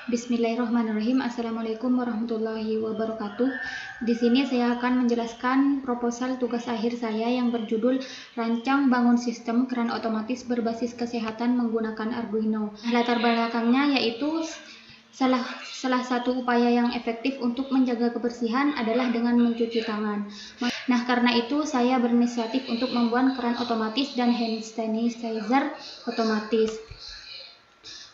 Bismillahirrahmanirrahim. Assalamualaikum warahmatullahi wabarakatuh. Di sini saya akan menjelaskan proposal tugas akhir saya yang berjudul Rancang Bangun Sistem Keran Otomatis Berbasis Kesehatan Menggunakan Arduino. Latar belakangnya yaitu salah satu upaya yang efektif untuk menjaga kebersihan adalah dengan mencuci tangan. Nah, karena itu saya berinisiatif untuk membuat keran otomatis dan hand sanitizer otomatis.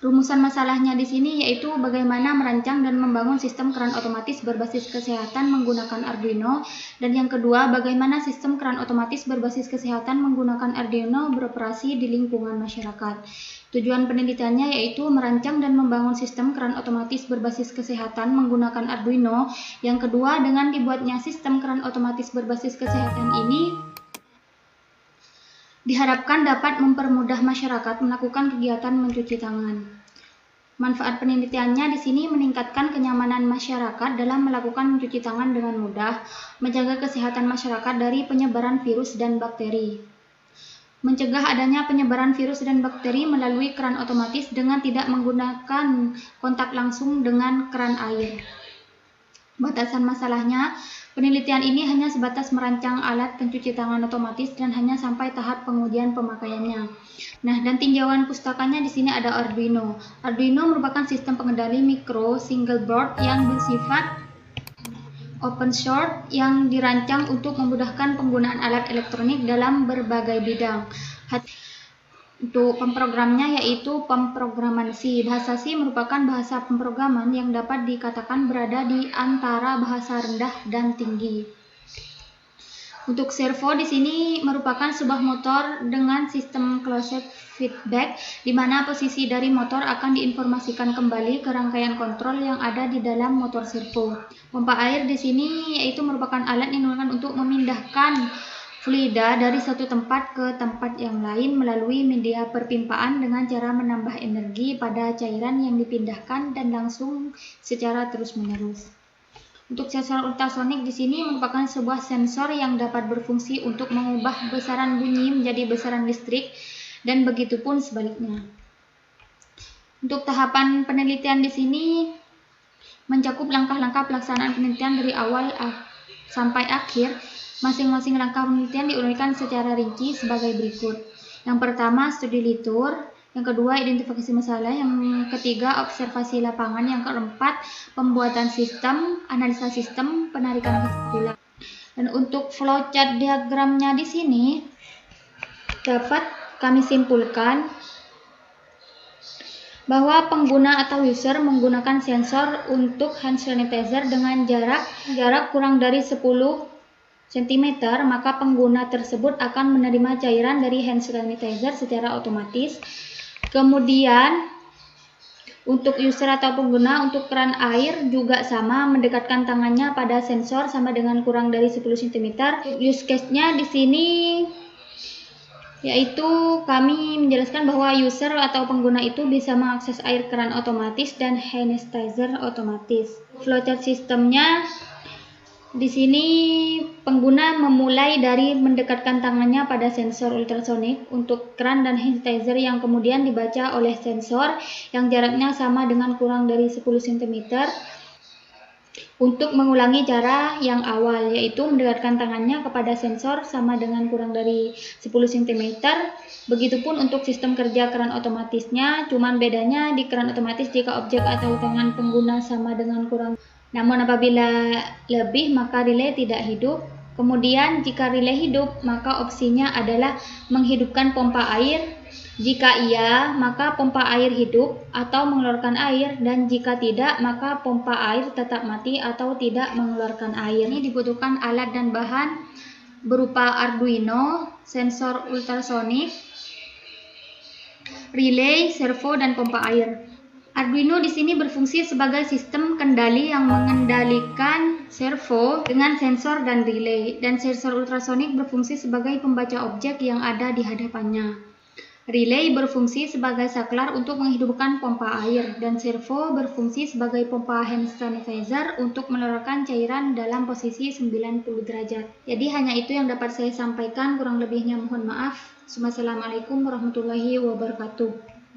Rumusan masalahnya di sini yaitu bagaimana merancang dan membangun sistem keran otomatis berbasis kesehatan menggunakan Arduino, dan yang kedua bagaimana sistem keran otomatis berbasis kesehatan menggunakan Arduino beroperasi di lingkungan masyarakat. Tujuan penelitiannya yaitu merancang dan membangun sistem keran otomatis berbasis kesehatan menggunakan Arduino. Yang kedua, dengan dibuatnya sistem keran otomatis berbasis kesehatan ini diharapkan dapat mempermudah masyarakat melakukan kegiatan mencuci tangan. Manfaat penelitiannya di sini meningkatkan kenyamanan masyarakat dalam melakukan mencuci tangan dengan mudah, menjaga kesehatan masyarakat dari penyebaran virus dan bakteri, mencegah adanya penyebaran virus dan bakteri melalui keran otomatis dengan tidak menggunakan kontak langsung dengan keran air. Batasan masalahnya, penelitian ini hanya sebatas merancang alat pencuci tangan otomatis dan hanya sampai tahap pengujian pemakaiannya. Nah, dan tinjauan pustakanya di sini ada Arduino. Arduino merupakan sistem pengendali mikro single board yang bersifat open source yang dirancang untuk memudahkan penggunaan alat elektronik dalam berbagai bidang. Untuk pemrogramnya yaitu pemrograman C. Bahasa C merupakan bahasa pemrograman yang dapat dikatakan berada di antara bahasa rendah dan tinggi. Untuk servo di sini merupakan sebuah motor dengan sistem closed feedback, di mana posisi dari motor akan diinformasikan kembali ke rangkaian kontrol yang ada di dalam motor servo. Pompa air di sini yaitu merupakan alat yang digunakan untuk memindahkan fluida dari satu tempat ke tempat yang lain melalui media perpimpaan dengan cara menambah energi pada cairan yang dipindahkan dan langsung secara terus-menerus. Untuk sensor ultrasonik di sini merupakan sebuah sensor yang dapat berfungsi untuk mengubah besaran bunyi menjadi besaran listrik dan begitu pun sebaliknya. Untuk tahapan penelitian di sini mencakup langkah-langkah pelaksanaan penelitian dari awal sampai akhir. Masing-masing langkah penelitian diuraikan secara rinci sebagai berikut. Yang pertama, studi litur. Yang kedua, identifikasi masalah. Yang ketiga, observasi lapangan. Yang keempat, pembuatan sistem, analisa sistem, penarikan kesimpulan. Dan untuk flowchart diagramnya di sini dapat kami simpulkan bahwa pengguna atau user menggunakan sensor untuk hand sanitizer dengan jarak kurang dari 10 cm, maka pengguna tersebut akan menerima cairan dari hand sanitizer secara otomatis. Kemudian untuk user atau pengguna untuk keran air juga sama, mendekatkan tangannya pada sensor sama dengan kurang dari 10 cm. Use case-nya di sini yaitu kami menjelaskan bahwa user atau pengguna itu bisa mengakses air keran otomatis dan hand sanitizer otomatis. Flowchart sistemnya di sini pengguna memulai dari mendekatkan tangannya pada sensor ultrasonik untuk keran dan hand sanitizer yang kemudian dibaca oleh sensor yang jaraknya sama dengan kurang dari 10 cm untuk mengulangi cara yang awal, yaitu mendekatkan tangannya kepada sensor sama dengan kurang dari 10 cm. Begitupun untuk sistem kerja keran otomatisnya, cuman bedanya di keran otomatis jika objek atau tangan pengguna sama dengan kurang, namun apabila lebih maka relay tidak hidup. Kemudian jika relay hidup maka opsinya adalah menghidupkan pompa air. Jika iya maka pompa air hidup atau mengeluarkan air, dan jika tidak maka pompa air tetap mati atau tidak mengeluarkan air. Ini dibutuhkan alat dan bahan berupa Arduino, sensor ultrasonik, relay, servo, dan pompa air. Arduino di sini berfungsi sebagai sistem kendali yang mengendalikan servo dengan sensor dan relay, dan sensor ultrasonik berfungsi sebagai pembaca objek yang ada di hadapannya. Relay berfungsi sebagai saklar untuk menghidupkan pompa air, dan servo berfungsi sebagai pompa hand sanitizer untuk mengeluarkan cairan dalam posisi 90 derajat. Jadi hanya itu yang dapat saya sampaikan, kurang lebihnya mohon maaf. Wassalamualaikum warahmatullahi wabarakatuh.